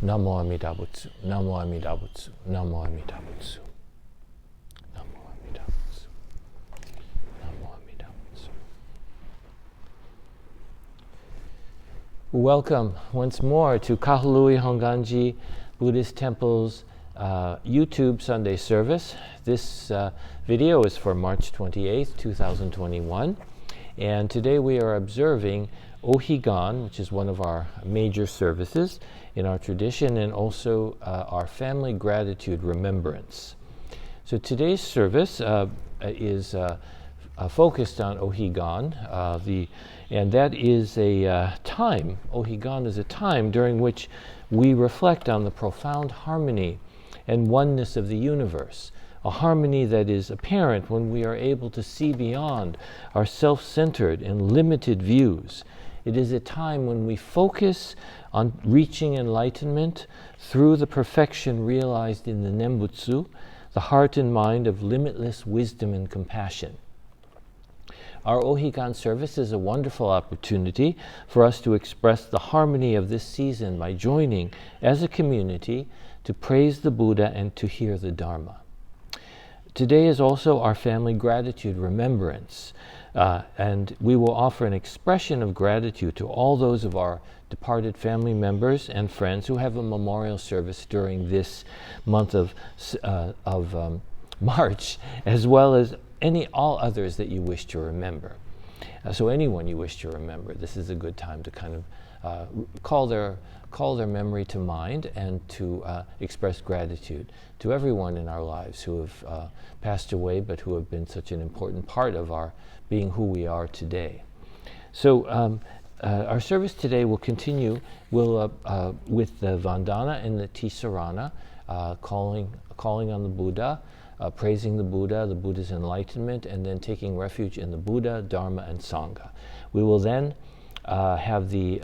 Namo Amida Butsu, Namo Amida Butsu, Namo Amida Butsu. Namo Amida Butsu. Namo Amida Butsu. Welcome once more to Kahului Hongwanji Buddhist Temple's YouTube Sunday service. This video is for March 28th, 2021. And today we are observing O-Higan, which is one of our major services in our tradition, and also our family gratitude remembrance. So today's service is focused on O-Higan, and that is a time, O-Higan is a time during which we reflect on the profound harmony and oneness of the universe, a harmony that is apparent when we are able to see beyond our self-centered and limited views. It is a time when we focus on reaching enlightenment through the perfection realized in the Nambutsu, the heart and mind of limitless wisdom and compassion. Our O-Higan service is a wonderful opportunity for us to express the harmony of this season by joining as a community to praise the Buddha and to hear the Dharma. Today is also our family gratitude remembrance, and we will offer an expression of gratitude to all those of our departed family members and friends who have a memorial service during this month of March, as well as all others that you wish to remember. So anyone you wish to remember, this is a good time to kind of call their memory to mind and to express gratitude to everyone in our lives who have passed away, but who have been such an important part of our being who we are today. So our service today will continue with the Vandana and the Tisarana, calling on the Buddha, praising the Buddha's enlightenment, and then taking refuge in the Buddha, Dharma, and Sangha. We will then have the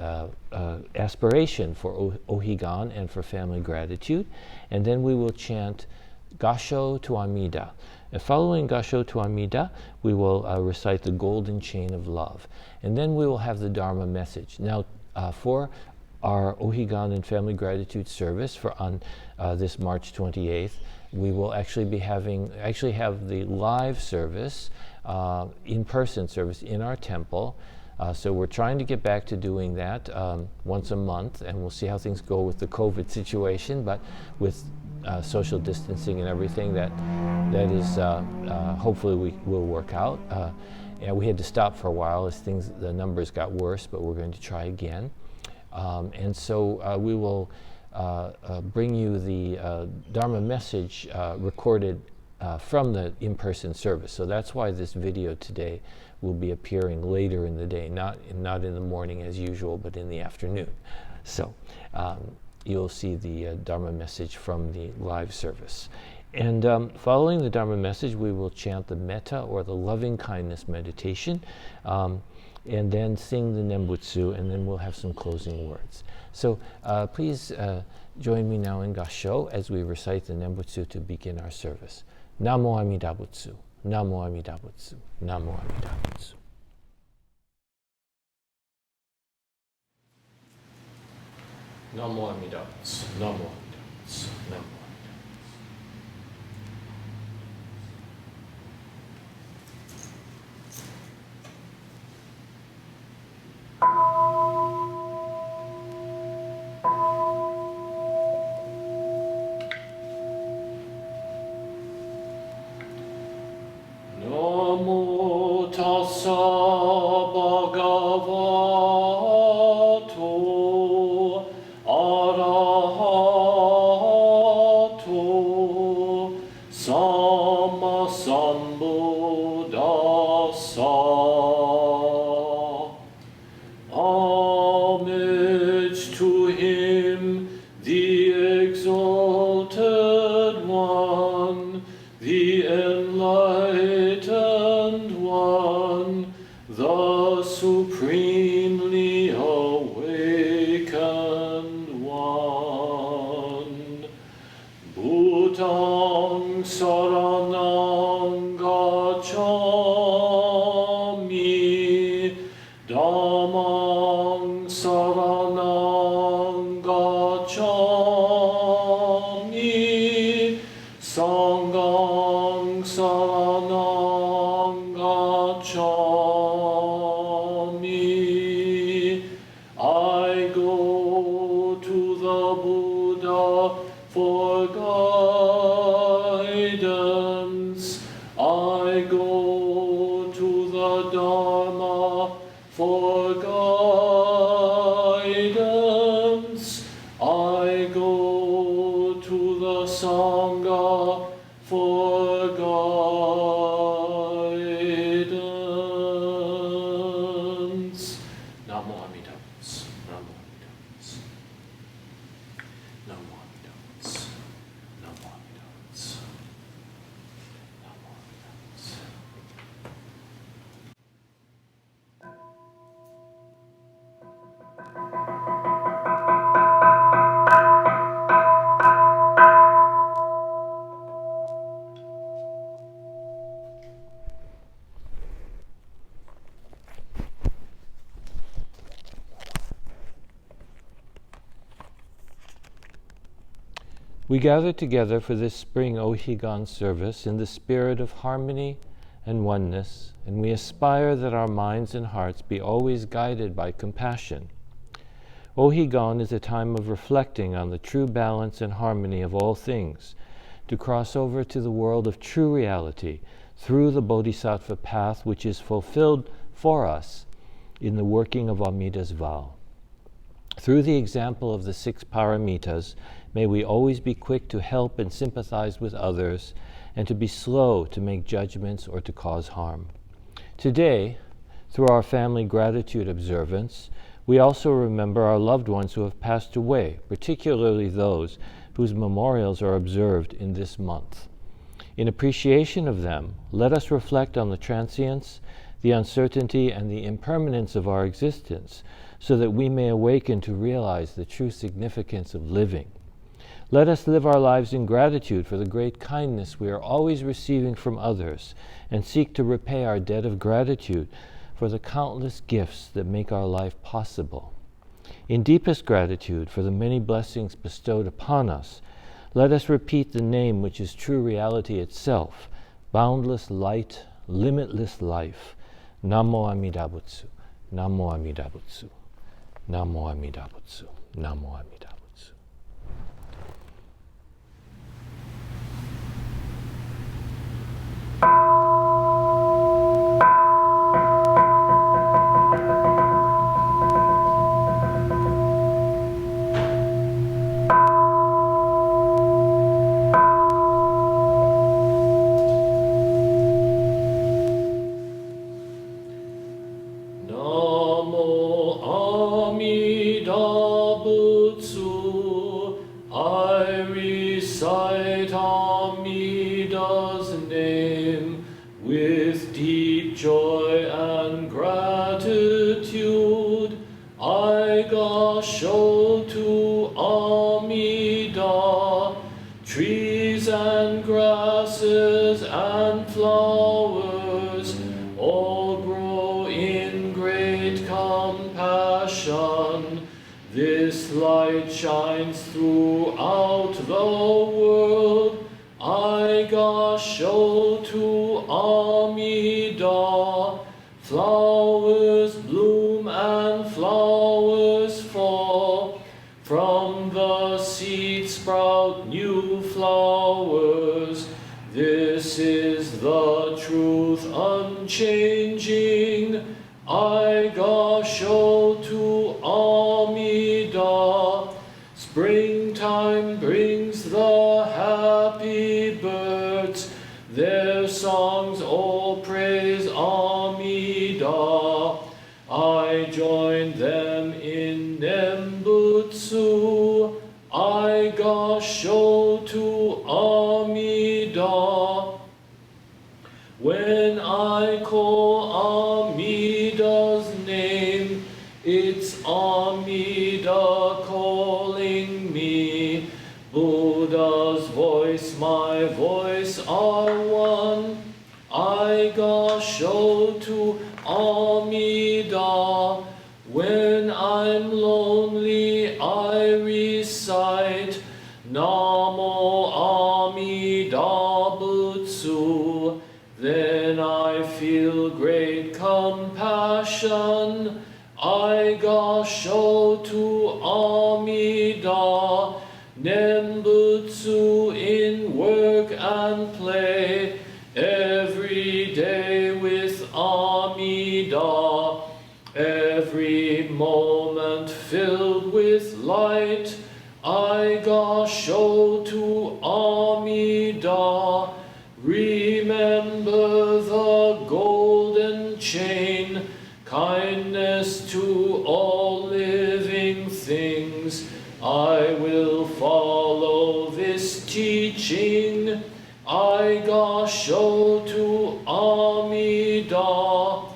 aspiration for O-Higan and for family gratitude, and then we will chant Gasho to Amida. And following Gasho to Amida, we will recite the Golden Chain of Love. And then we will have the Dharma Message. Now, for our O-Higan and family gratitude service on this March 28th, we will actually have the live service, in-person service in our temple. So we're trying to get back to doing that once a month, and we'll see how things go with the COVID situation, but with social distancing and everything, that is hopefully we will work out. And we had to stop for a while as the numbers got worse, but we're going to try again. And so we will bring you the Dharma Message recorded from the in-person service. So that's why this video today will be appearing later in the day, not in the morning as usual, but in the afternoon. So you'll see the Dharma Message from the live service. And following the Dharma Message, we will chant the Metta, or the loving kindness meditation, and then sing the Nambutsu, and then we'll have some closing words. So please join me now in Gasho as we recite the Nambutsu to begin our service. Namo Amida Butsu, Namo Amida Butsu, Namo Amida Butsu. Namo Amida Butsu, Namo Amida Butsu, Namo. Namo tassa bhagavato arahato samma sambuddhassa. Homage to him, the exalted one, the enlightened one, the supremely awakened one. Bhutang saranang gacchami, Dhammang saranang gacchami. gacchami. I go to the Buddha for guidance. I go to the Dharma for guidance. I go to the Sangha for guidance. Namo Amida Butsu. Namo Amida Butsu. Namo Amida Butsu. Namo Amida Butsu. Namo Amida Butsu. We gather together for this spring O-Higan service in the spirit of harmony and oneness, and we aspire that our minds and hearts be always guided by compassion. O-Higan is a time of reflecting on the true balance and harmony of all things, to cross over to the world of true reality through the Bodhisattva path which is fulfilled for us in the working of Amida's vow. Through the example of the 6 paramitas, may we always be quick to help and sympathize with others, and to be slow to make judgments or to cause harm. Today, through our family gratitude observance, we also remember our loved ones who have passed away, particularly those whose memorials are observed in this month. In appreciation of them, let us reflect on the transience, the uncertainty, and the impermanence of our existence, so that we may awaken to realize the true significance of living. Let us live our lives in gratitude for the great kindness we are always receiving from others, and seek to repay our debt of gratitude for the countless gifts that make our life possible. In deepest gratitude for the many blessings bestowed upon us, let us repeat the name which is true reality itself, boundless light, limitless life. Namo Amida Butsu. Namo Amida Butsu. Namo Amida Butsu. Namo Amida Butsu. Trees and grasses and flowers all grow in great compassion. This light shines throughout the world. I gasho to Amida. Flowers bloom and flowers fall. From the seed sprout new flowers. This is the truth unchanging. I gasho to Amida. Springtime brings the happy birds. Their songs all praise Amida. I join them in Nambutsu. I gasho to Amida. When I call Amida's name, it's Amida calling me. Buddha's voice, my voice are one. I gasho to Amida. When I'm lonely, I recite Namo Amida Butsu. Then I feel feel great compassion. I gasho to Amida, Nambutsu in work and play, every day with Amida, every moment filled with light. I gasho to Amida, remember the golden chain, kindness to all living things. I will follow this teaching. I gasho to Amida,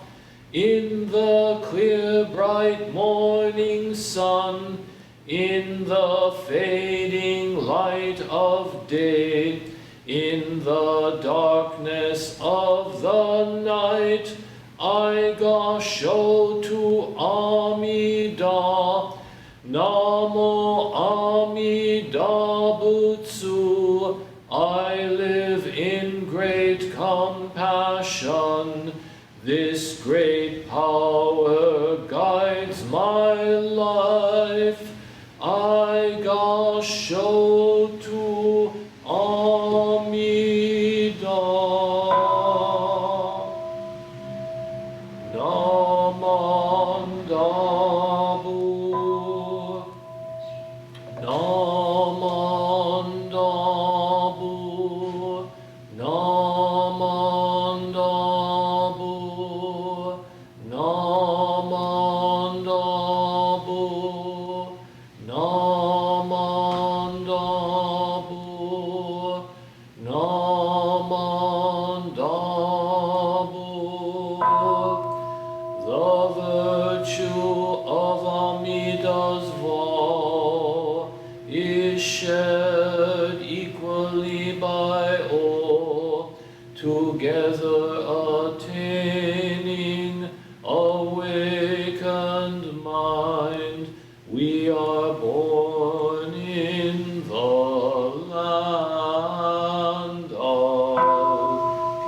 in the clear bright morning sun, in the fading light of day, in the darkness of the night, I gasho to Amida. Namo Amida Butsu. I live in great compassion. This great power guides my life. I gasho to Amida. Namandabu. Namandabu. Namandabu. Namandabu. Namandabu. Namandabu. The virtue of Amida's vow is shared equally by all, together attaining awakened mind. We are born in the land of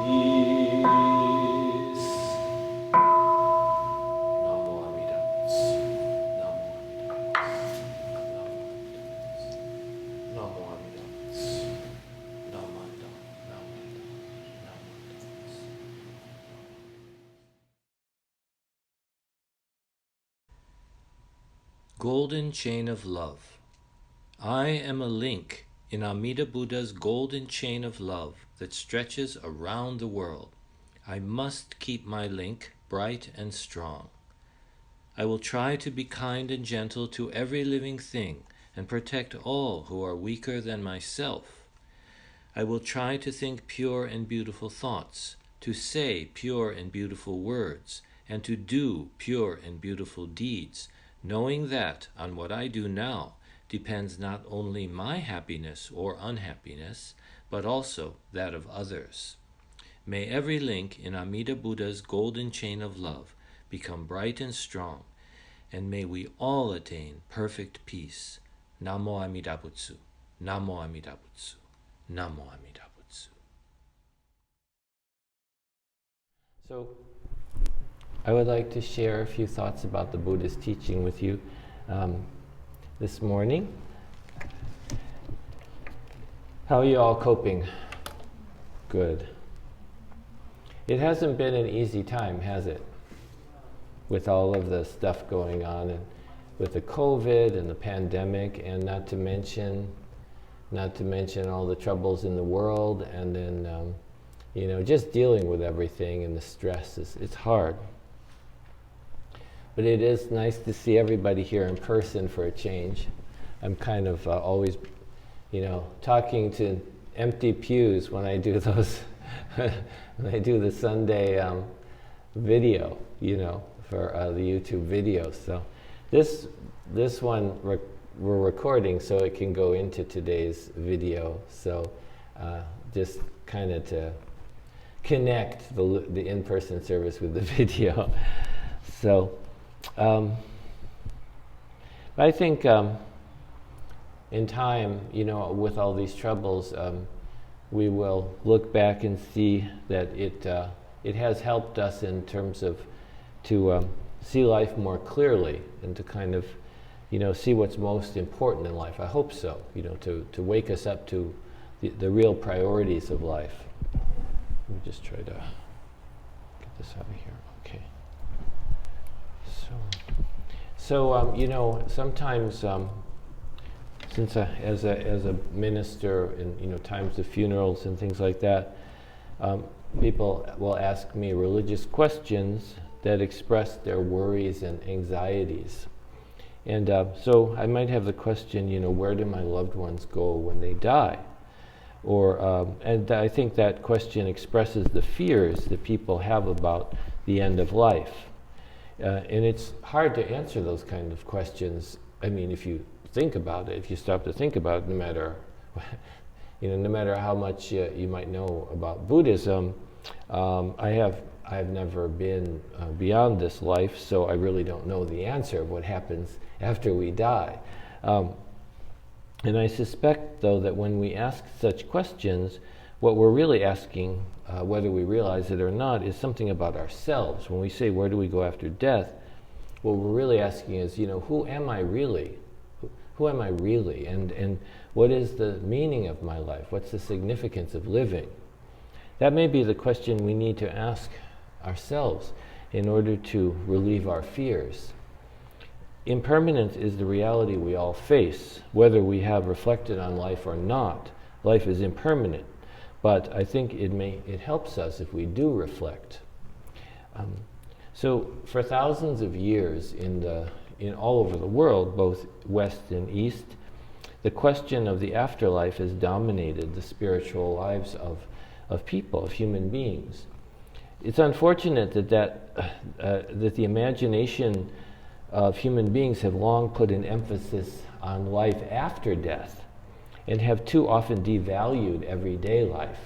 peace. Namo Amida Butsu. Namo Amida Butsu. Namo Amida Butsu. Golden Chain of Love. I am a link in Amida Buddha's golden chain of love that stretches around the world. I must keep my link bright and strong. I will try to be kind and gentle to every living thing and protect all who are weaker than myself. I will try to think pure and beautiful thoughts, to say pure and beautiful words, and to do pure and beautiful deeds, knowing that on what I do now depends not only my happiness or unhappiness, but also that of others. May every link in Amida Buddha's golden chain of love become bright and strong, and may we all attain perfect peace. Namo Amida Butsu. Namo Amida Butsu. Namo Amida Butsu. So, I would like to share a few thoughts about the Buddhist teaching with you this morning. How are you all coping? Good. It hasn't been an easy time, has it? With all of the stuff going on, and with the COVID and the pandemic, and not to mention all the troubles in the world, and then just dealing with everything and the stress it's hard. But it is nice to see everybody here in person for a change. I'm kind of always, talking to empty pews when I do those, when I do the Sunday video, for the YouTube videos. So this one we're recording so it can go into today's video. So just kind of to connect the in-person service with the video. So I think in time, with all these troubles, we will look back and see that it has helped us in terms of to see life more clearly and to kind of, see what's most important in life. I hope so, to wake us up to the real priorities of life. Let me just try to get this out of here. Okay. So sometimes, since as a minister in times of funerals and things like that, people will ask me religious questions that express their worries and anxieties. And so I might have the question, where do my loved ones go when they die? And I think that question expresses the fears that people have about the end of life. And it's hard to answer those kind of questions. I mean, if you think about it, if you stop to think about it, no matter how much you might know about Buddhism, I've never been beyond this life, so I really don't know the answer of what happens after we die. And I suspect, though, that when we ask such questions, what we're really asking, whether we realize it or not, is something about ourselves. When we say, where do we go after death, what we're really asking is, who am I really? Who am I really? And what is the meaning of my life? What's the significance of living? That may be the question we need to ask ourselves in order to relieve our fears. Impermanence is the reality we all face, whether we have reflected on life or not. Life is impermanent, but I think it helps us if we do reflect. So for thousands of years in all over the world, both West and East, the question of the afterlife has dominated the spiritual lives of people, of human beings. It's unfortunate that the imagination of human beings have long put an emphasis on life after death and have too often devalued everyday life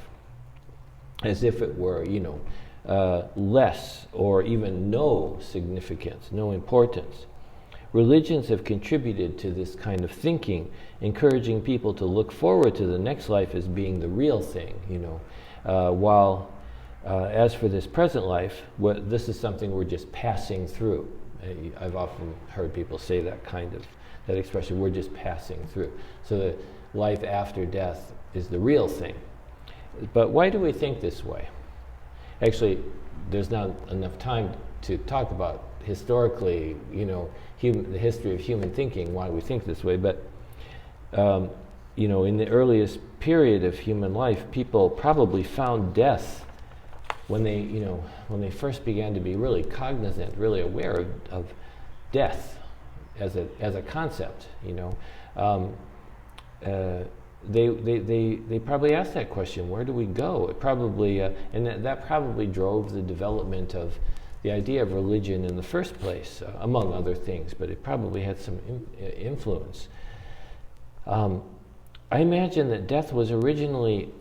as if it were, less or even no significance, no importance. Religions have contributed to this kind of thinking, encouraging people to look forward to the next life as being the real thing, while as for this present life, this is something we're just passing through. I've often heard people say that expression, we're just passing through. So the life after death is the real thing. But why do we think this way? Actually, there's not enough time to talk about historically, the history of human thinking, why we think this way. But, in the earliest period of human life, people probably found death when they first began to be really cognizant, really aware of death as a concept. They probably asked that question: where do we go? It probably and that probably drove the development of the idea of religion in the first place, among other things. But it probably had some influence. I imagine that death was originally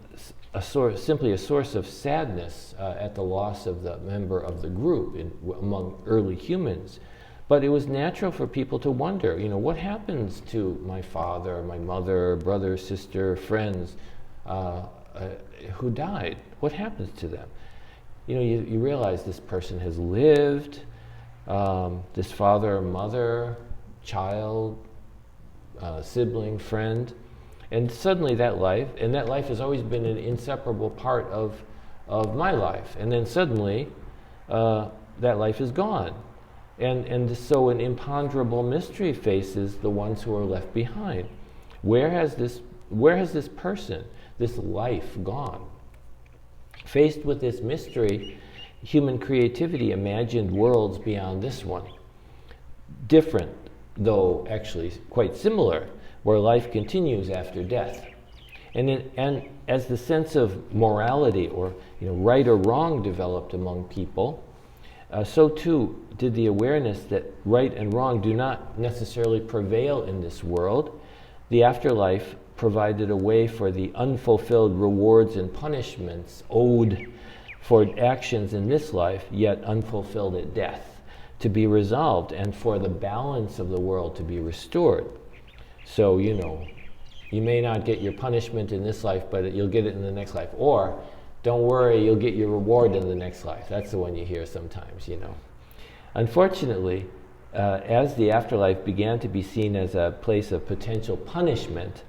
simply a source of sadness at the loss of the member of the group among early humans. But it was natural for people to wonder, what happens to my father, my mother, brother, sister, friends who died? What happens to them? You realize this person has lived, this father, mother, child, sibling, friend, and suddenly that life has always been an inseparable part of my life, and then suddenly that life is gone. And so an imponderable mystery faces the ones who are left behind. Where has this person, this life gone? Faced with this mystery, human creativity imagined worlds beyond this one. Different, though actually quite similar, where life continues after death. And as the sense of morality or right or wrong developed among people, so too did the awareness that right and wrong do not necessarily prevail in this world. The afterlife provided a way for the unfulfilled rewards and punishments owed for actions in this life, yet unfulfilled at death, to be resolved, and for the balance of the world to be restored. So, you may not get your punishment in this life, but you'll get it in the next life. Or don't worry, you'll get your reward in the next life. That's the one you hear sometimes, you know. Unfortunately, as the afterlife began to be seen as a place of potential punishment,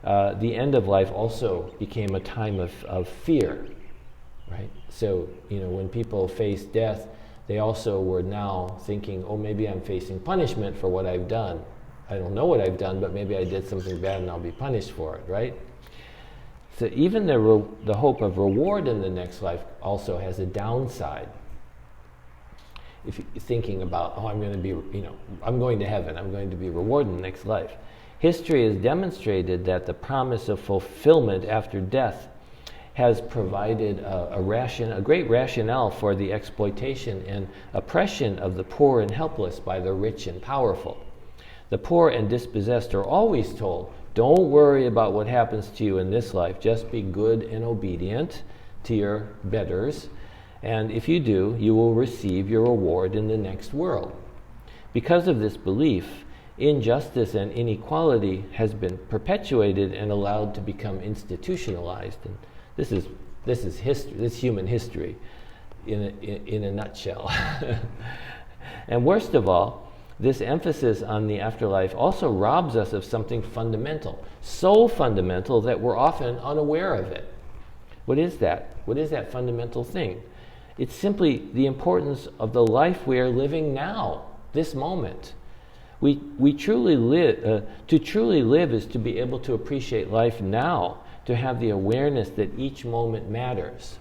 the end of life also became a time of fear, right? So, you know, when people face death, they also were now thinking, oh, maybe I'm facing punishment for what I've done. I don't know what I've done, but maybe I did something bad and I'll be punished for it, right? So even the hope of reward in the next life also has a downside. If you're thinking about, oh, I'm going to be, you know, I'm going to heaven, I'm going to be rewarded in the next life. History has demonstrated that the promise of fulfillment after death has provided a great rationale for the exploitation and oppression of the poor and helpless by the rich and powerful. The poor and dispossessed are always told, don't worry about what happens to you in this life, just be good and obedient to your betters, and if you do, you will receive your reward in the next world. Because of this belief, injustice and inequality has been perpetuated and allowed to become institutionalized. And this is history. This is human history in a nutshell. And worst of all, this emphasis on the afterlife also robs us of something fundamental, so fundamental that we're often unaware of it. What is that? What is that fundamental thing? It's simply the importance of the life we are living now, this moment. We truly live. To truly live is to be able to appreciate life now, to have the awareness that each moment matters,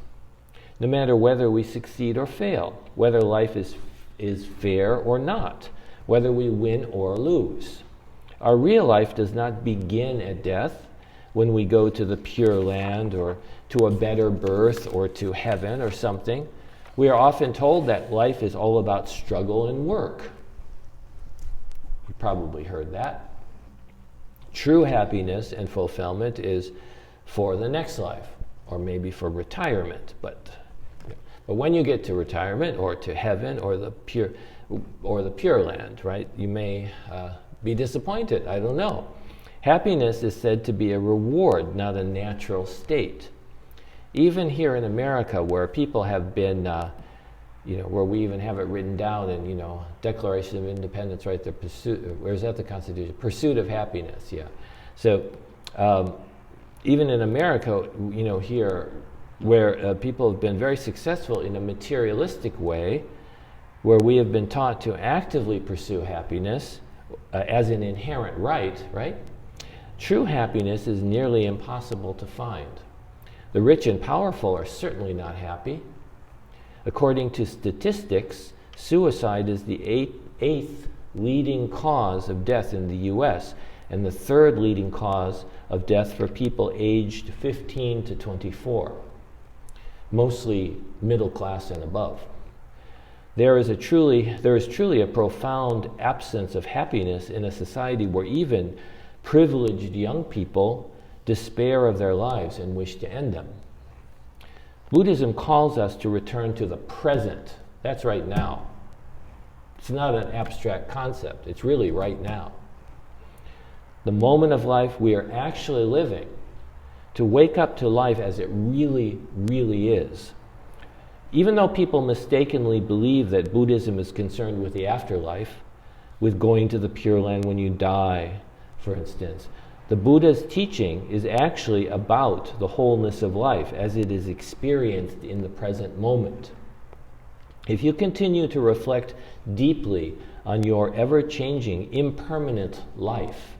no matter whether we succeed or fail, whether life is fair or not, whether we win or lose. Our real life does not begin at death, when we go to the Pure Land or to a better birth or to heaven or something. We are often told that life is all about struggle and work. You probably heard that. True happiness and fulfillment is for the next life, or maybe for retirement. But when you get to retirement or to heaven or the Pure Land, right, you may be disappointed. I don't know. Happiness is said to be a reward, not a natural state. Even here in America, where people have been, where we even have it written down in, Declaration of Independence, right? The pursuit. Where's that? The Constitution. Pursuit of happiness. Yeah. So even in America, here, where people have been very successful in a materialistic way, where we have been taught to actively pursue happiness as an inherent right? True happiness is nearly impossible to find. The rich and powerful are certainly not happy. According to statistics, suicide is the eighth leading cause of death in the U.S. and the third leading cause of death for people aged 15 to 24, mostly middle class and above. There is truly a profound absence of happiness in a society where even privileged young people despair of their lives and wish to end them. Buddhism calls us to return to the present. That's right now. It's not an abstract concept. It's really right now. The moment of life we are actually living, to wake up to life as it really, really is. Even though people mistakenly believe that Buddhism is concerned with the afterlife, with going to the Pure Land when you die, for instance, the Buddha's teaching is actually about the wholeness of life as it is experienced in the present moment. If you continue to reflect deeply on your ever-changing, impermanent life,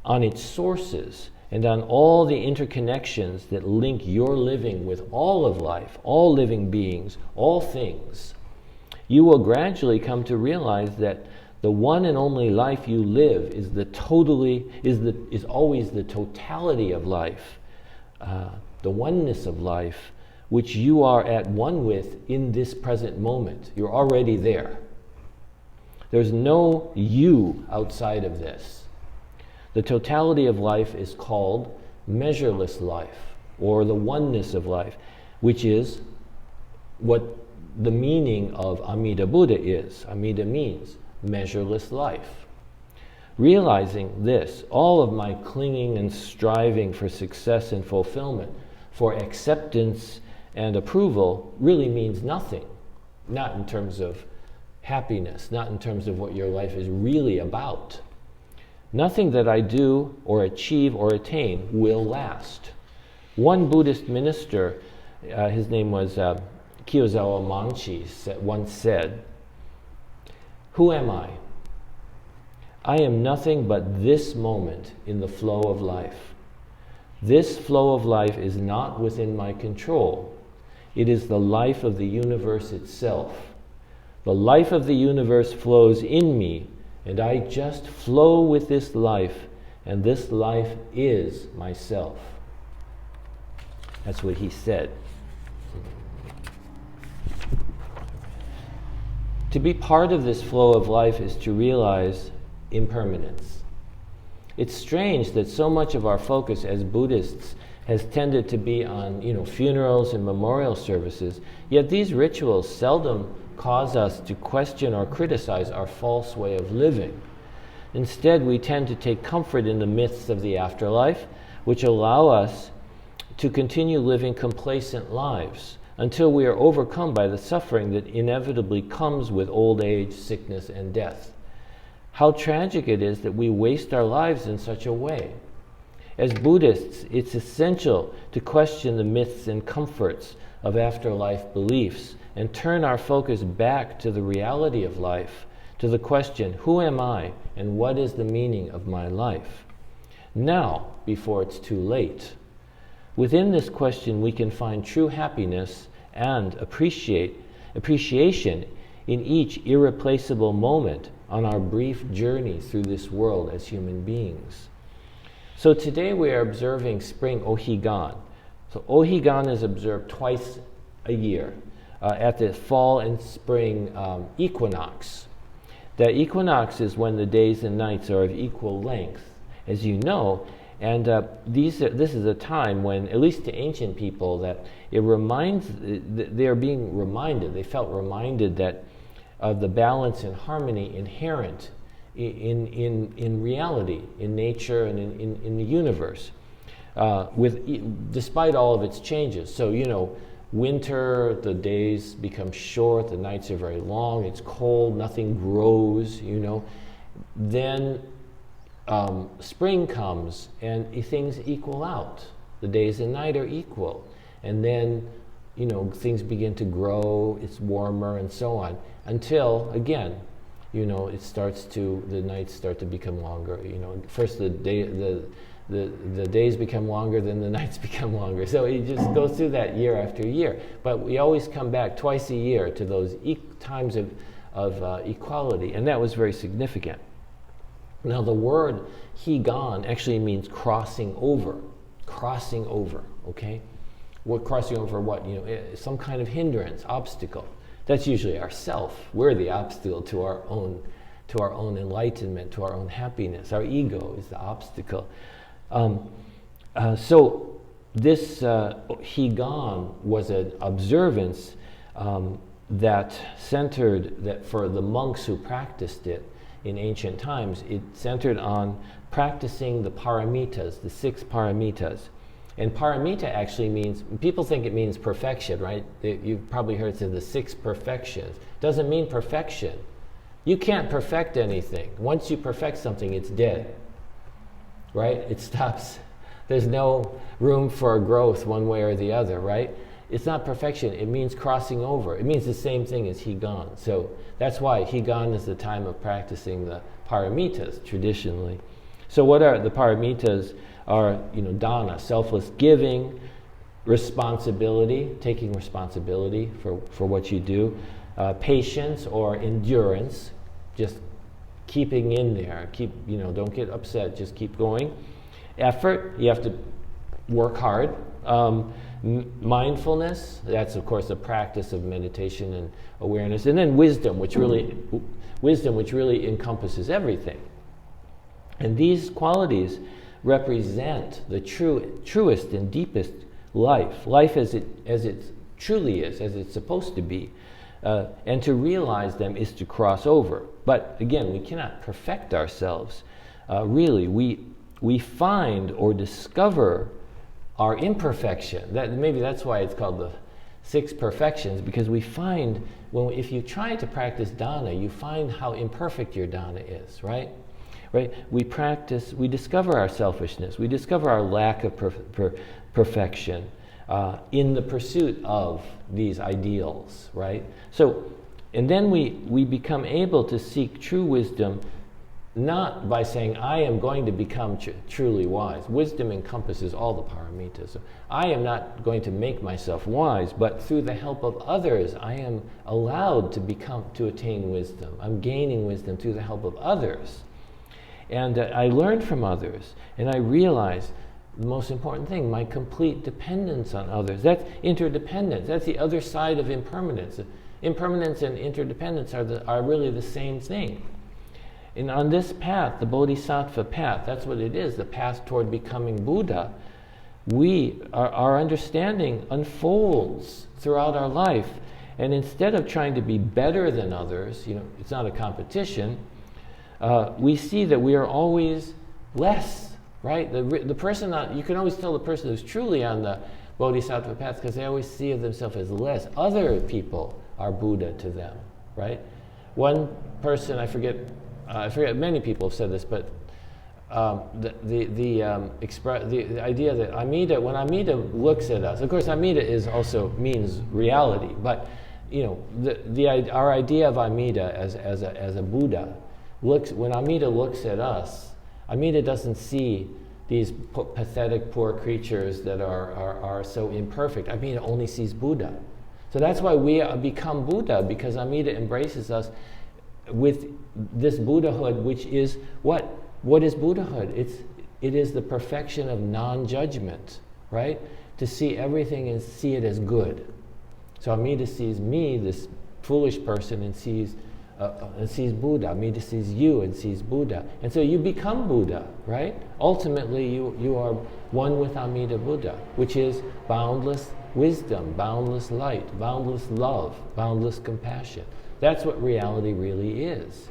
on its sources, and on all the interconnections that link your living with all of life, all living beings, all things, you will gradually come to realize that the one and only life you live is always the totality of life, the oneness of life, which you are at one with in this present moment. You're already there. There's no you outside of this. The totality of life is called measureless life, or the oneness of life, which is what the meaning of Amida Buddha is. Amida means measureless life. Realizing this, all of my clinging and striving for success and fulfillment for acceptance and approval really means nothing. Not in terms of happiness, not in terms of what your life is really about. Nothing that I do or achieve or attain will last. One Buddhist minister, his name was Kiyozawa Manchi, once said, "Who am I? I am nothing but this moment in the flow of life. This flow of life is not within my control. It is the life of the universe itself. The life of the universe flows in me, and I just flow with this life, and this life is myself." That's what he said. To be part of this flow of life is to realize impermanence. It's strange that so much of our focus as Buddhists has tended to be on, funerals and memorial services, yet these rituals seldom cause us to question or criticize our false way of living. Instead, we tend to take comfort in the myths of the afterlife, which allow us to continue living complacent lives until we are overcome by the suffering that inevitably comes with old age, sickness, and death. How tragic it is that we waste our lives in such a way. As Buddhists, it's essential to question the myths and comforts of afterlife beliefs and turn our focus back to the reality of life, to the question, who am I and what is the meaning of my life? Now, before it's too late. Within this question, we can find true happiness and appreciation in each irreplaceable moment on our brief journey through this world as human beings. So today we are observing spring O-Higan. So O-Higan is observed twice a year at the fall and spring equinox. The equinox is when the days and nights are of equal length, as you know, and this is a time when, at least to ancient people, that it reminds, they are being reminded, they felt reminded that of the balance and harmony inherent in reality, in nature, and in the universe, despite all of its changes. So, winter, the days become short, the nights are very long, it's cold, nothing grows, Then spring comes and things equal out. The days and night are equal. And then, things begin to grow, it's warmer and so on, until, again, the nights start to become longer. First the days become longer, then the nights become longer. So it just goes through that year after year. But we always come back twice a year to those times of equality, and that was very significant. Now the word Higan actually means crossing over, okay? What crossing over what? Some kind of hindrance, obstacle. That's usually ourself. We're the obstacle to our own enlightenment, to our own happiness. Our ego is the obstacle. So this Higan was an observance that for the monks who practiced it in ancient times, it centered on practicing the paramitas, the 6 paramitas. And paramita actually means, people think it means perfection, right? You've probably heard it said the 6 perfections. It doesn't mean perfection. You can't perfect anything. Once you perfect something, it's dead, right? It stops. There's no room for growth one way or the other, right? It's not perfection. It means crossing over. It means the same thing as Higan. So that's why Higan is the time of practicing the paramitas traditionally. So what are the paramitas? Are dana, selfless giving, responsibility, taking responsibility for what you do, patience or endurance, just keeping in there, don't get upset, just keep going. Effort, you have to work hard. Mindfulness, that's of course a practice of meditation and awareness, and then wisdom, which really encompasses everything. And these qualities represent the truest and deepest life as it truly is, as it's supposed to be. And to realize them is to cross over. But again, we cannot perfect ourselves. Really, we find or discover our imperfection. Maybe that's why it's called the 6 perfections, because we find, if you try to practice dana, you find how imperfect your dana is, right? Right? We discover our selfishness, we discover our lack of perfection in the pursuit of these ideals, right? So, and then we become able to seek true wisdom, not by saying, I am going to become truly wise. Wisdom encompasses all the paramitas. So I am not going to make myself wise, but through the help of others, I am allowed to attain wisdom. I'm gaining wisdom through the help of others. And I learn from others, and I realize the most important thing, my complete dependence on others. That's interdependence. That's the other side of impermanence. Impermanence and interdependence are really the same thing. And on this path, the Bodhisattva path, that's what it is, the path toward becoming Buddha, our understanding unfolds throughout our life. And instead of trying to be better than others, it's not a competition, we see that we are always less, right? The person, you can always tell the person who's truly on the Bodhisattva path because they always see themselves as less. Other people are Buddha to them, right? One person, I forget, many people have said this, but the idea that Amida, when Amida looks at us, of course Amida means reality, but our idea of Amida as a Buddha, when Amida looks at us, Amida doesn't see these pathetic, poor creatures that are so imperfect. Amida only sees Buddha. So that's why we become Buddha, because Amida embraces us with this Buddhahood, which is what? What is Buddhahood? It is the perfection of non-judgment, right? To see everything and see it as good. So Amida sees me, this foolish person, and sees Buddha. Amida sees you and sees Buddha. And so you become Buddha, right? Ultimately, you are one with Amida Buddha, which is boundless wisdom, boundless light, boundless love, boundless compassion. That's what reality really is.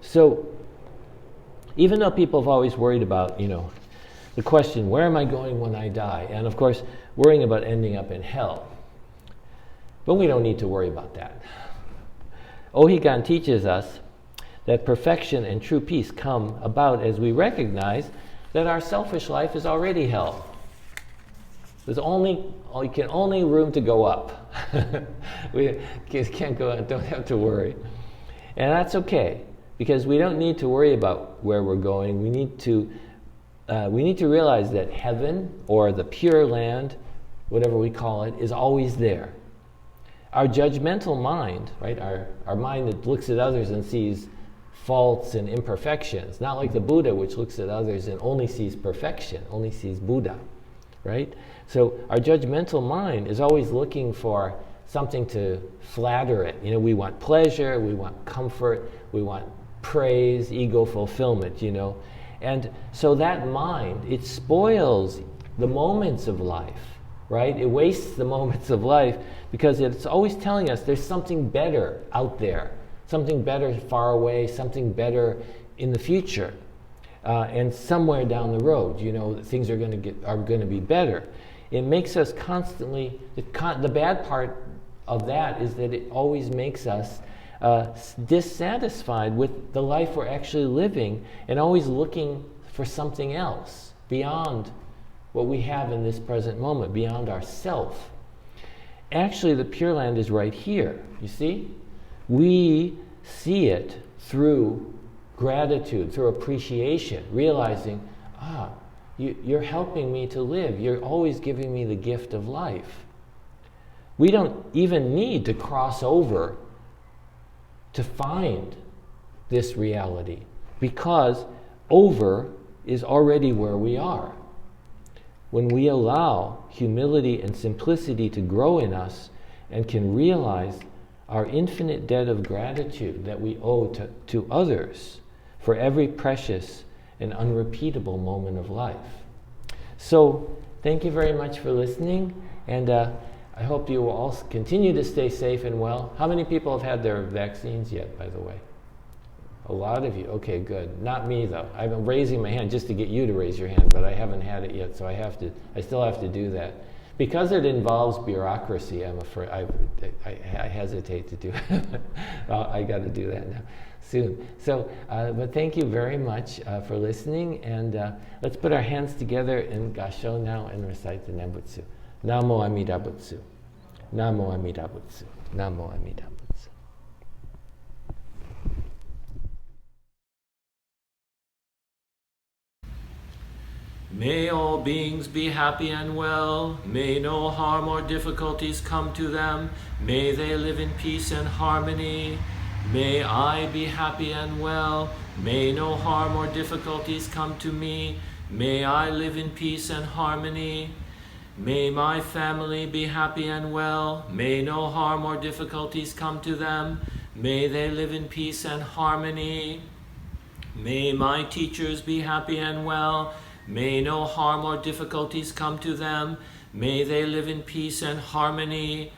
So, even though people have always worried about, the question, where am I going when I die? And of course, worrying about ending up in hell. But we don't need to worry about that. O-Higan teaches us that perfection and true peace come about as we recognize that our selfish life is already hell. There's only room to go up. We can't go, don't have to worry. And that's okay, because we don't need to worry about where we're going. We need to realize that heaven, or the pure land, whatever we call it, is always there. Our judgmental mind, right, our mind that looks at others and sees faults and imperfections, not like the Buddha, which looks at others and only sees perfection, only sees Buddha, right? So our judgmental mind is always looking for something to flatter it. We want pleasure, we want comfort, we want praise, ego fulfillment, And so that mind, it spoils the moments of life, right? It wastes the moments of life because it's always telling us there's something better out there, something better far away, something better in the future, and somewhere down the road, things are going to be better. It makes us constantly. The bad part of that is that it always makes us dissatisfied with the life we're actually living, and always looking for something else beyond what we have in this present moment, beyond ourself. Actually, the Pure Land is right here, you see? We see it through gratitude, through appreciation, realizing, you're helping me to live. You're always giving me the gift of life. We don't even need to cross over to find this reality, because over is already where we are. When we allow humility and simplicity to grow in us and can realize our infinite debt of gratitude that we owe to others for every precious and unrepeatable moment of life. So, thank you very much for listening, and I hope you will all continue to stay safe and well. How many people have had their vaccines yet, by the way? A lot of you. Okay, good. Not me though. I've been raising my hand just to get you to raise your hand, but I haven't had it yet, so I still have to do that. Because it involves bureaucracy, I'm afraid I hesitate to do it. Well, I got to do that now soon. So, but thank you very much for listening, and let's put our hands together in Gasho now and recite the Nambutsu. Namo Amida Butsu. Namo Amida Butsu. Namo Amida Butsu. May all beings be happy and well. May no harm or difficulties come to them. May they live in peace and harmony. May I be happy and well. May no harm or difficulties come to me. May I live in peace and harmony. May my family be happy and well. May no harm or difficulties come to them. May they live in peace and harmony. May my teachers be happy and well. May no harm or difficulties come to them. May they live in peace and harmony.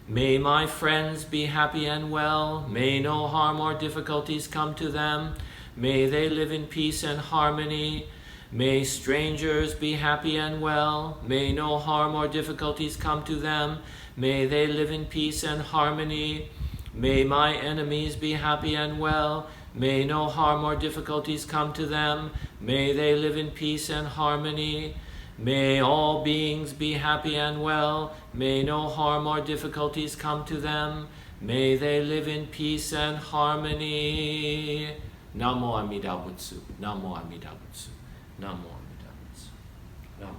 May my friends be happy and well. May no harm or difficulties come to them. May they live in peace and harmony. May strangers be happy and well. May no harm or difficulties come to them. May they live in peace and harmony. May my enemies be happy and well. May no harm or difficulties come to them. May they live in peace and harmony. May all beings be happy and well. May no harm or difficulties come to them. May they live in peace and harmony. Namo Amida Butsu. Namo Amida Butsu. Namo Amida Butsu. Namo.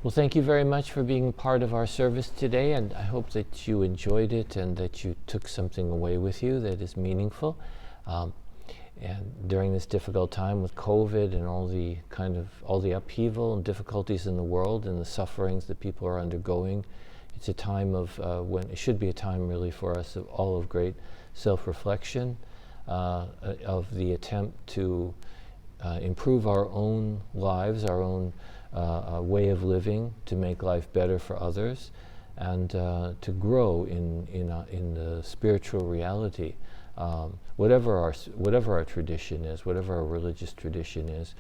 Well, thank you very much for being part of our service today, and I hope that you enjoyed it and that you took something away with you that is meaningful. And during this difficult time with COVID and all the upheaval and difficulties in the world and the sufferings that people are undergoing, it's a time of when it should be a time really for us of all of great self-reflection, of the attempt to improve our own lives, our own way of living, to make life better for others, and to grow in the spiritual reality. Whatever our tradition is, whatever our religious tradition is,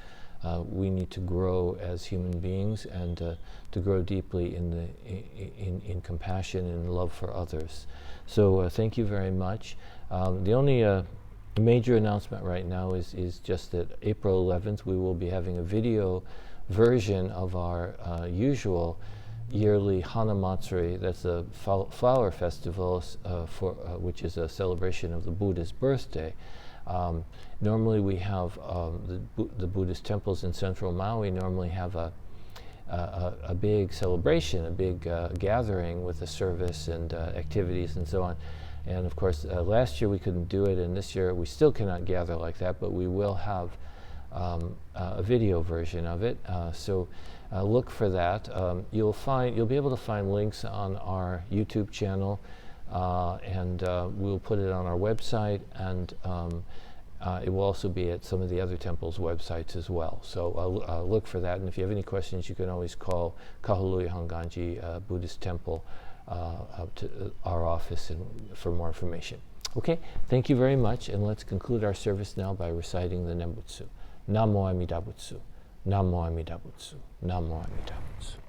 we need to grow as human beings and to grow deeply in compassion and love for others. So thank you very much. The only major announcement right now is just that April 11th we will be having a video version of our usual yearly Hana Matsuri. That's a flower festival which is a celebration of the Buddha's birthday. Normally we have the Buddhist temples in central Maui normally have a big celebration, a big gathering with a service and activities and so on. And of course, last year we couldn't do it, and this year we still cannot gather like that, but we will have a video version of it. So look for that. You'll be able to find links on our YouTube channel, and we'll put it on our website, and it will also be at some of the other temples' websites as well. So look for that, and if you have any questions, you can always call Kahului Hongwanji Buddhist Temple up to our office for more information. Okay, thank you very much, and let's conclude our service now by reciting the Nambutsu. Namo Amida Butsu, Namo Amida Butsu, Namo Amida Butsu.